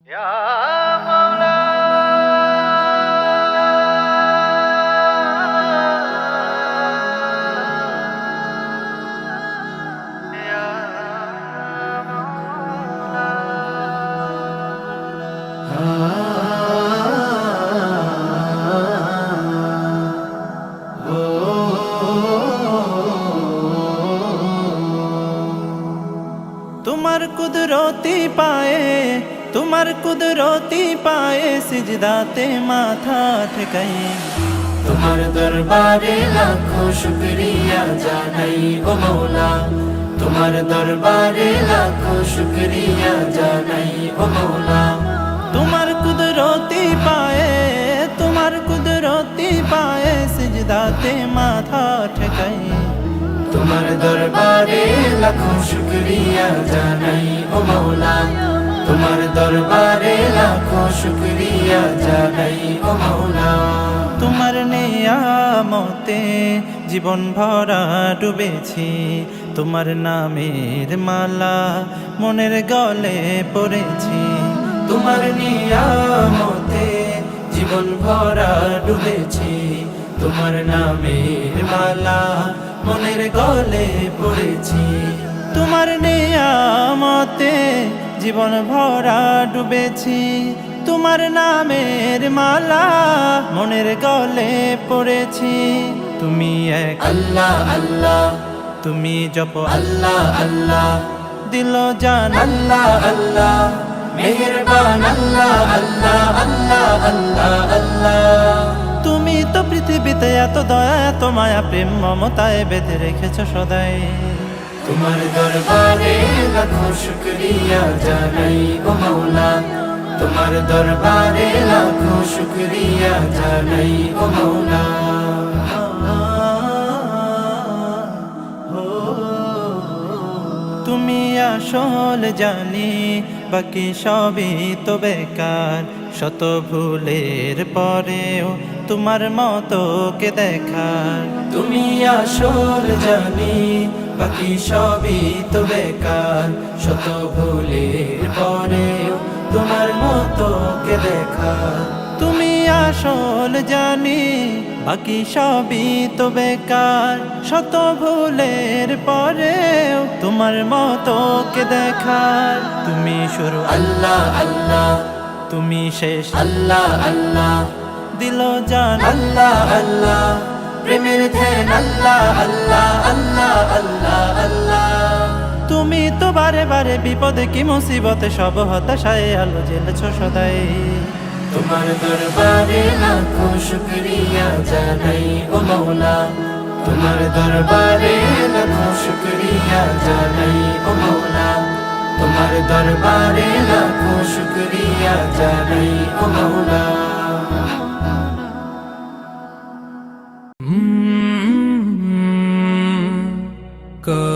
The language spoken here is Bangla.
ইয়া মাওলা ইয়া মাওলা তোমার কুদরতি পায়ে, তোমার কুদরতি পায়ে সিজদাতে মাথা ঠেকাই। তোমার দরবারে লাখো শুকরিয়া জানাই ও মৌলা, তোমার দরবারে লাখো শুকরিয়া জানাই ও মৌলা। তোমার কুদরতি পায়ে, তোমার কুদরতি পায়ে সিজদাতে মাথা ঠেকাই। তোমার দরবারে লাখো শুকরিয়া জানাই ও মৌলা, তোমার দরবারে লাখো শুকরিয়া জানাই ও মৌলা। তোমার নিয়ামতে জীবন ভরা ডুবেছি, তোমার নামের মালা মনের গলে পড়েছি। তোমার নিয়ামতে জীবন ভরা ডুবেছি, তোমার নামের মালা মনের গলে পড়েছি। তোমার নিয়ামতে জীবন ভরা ডুবেছি, তোমার নামের মালা মনের গলে পড়েছি। তুমি এক আল্লাহ আল্লাহ, তুমি জপ আল্লাহ আল্লাহ, দিল জান আল্লাহ আল্লাহ, মেহেরবান আল্লাহ আল্লাহ আল্লাহ আল্লাহ আল্লাহ। তুমি তো পৃথিবীতে এত দয়া এত মায়া প্রেম মমতায় বেঁধে রেখেছ সদাই। তোমার দরবারে লাখো শুকরিয়া জানাই ও মৌলা, তোমার দরবারে লাখো শুকরিয়া জানাই ও মৌলা। তুমি আসল জানি বাকি সবই তো বেকার, শত ভুলের পরেও তোমার মতো কে দেখার। তুমি আসল জানি বাকি সবই তো বেকার, শত ভুলের পরেও তোমার মতো কে দেখা। তুমি আসল জানি বাকি সবই তো বেকার, শত ভুলের পরেও তোমার মতো কে দেখার। তুমি শুরু আল্লাহ আল্লাহ, তুমি শেষ আল্লাহ আল্লাহ, দিল জান আল্লাহ আল্লাহ, প্রেমের ধ্যান আল্লাহ আল্লাহ আল্লাহ আল্লাহ আল্লাহ। তুমি তো বারে বারে বিপদে কি মুসিবতে সব হতাশায় আলো জ্বেলেছ সদাই। তোমার দরবারে লাখো শুকরিয়া জানাই ও মৌলা, তোমার দরবারে লাখো শুকরিয়া জানাই ও মৌলা, তোমার দরবারে লাখো শুকরিয়া জানাই ও মৌলা। কা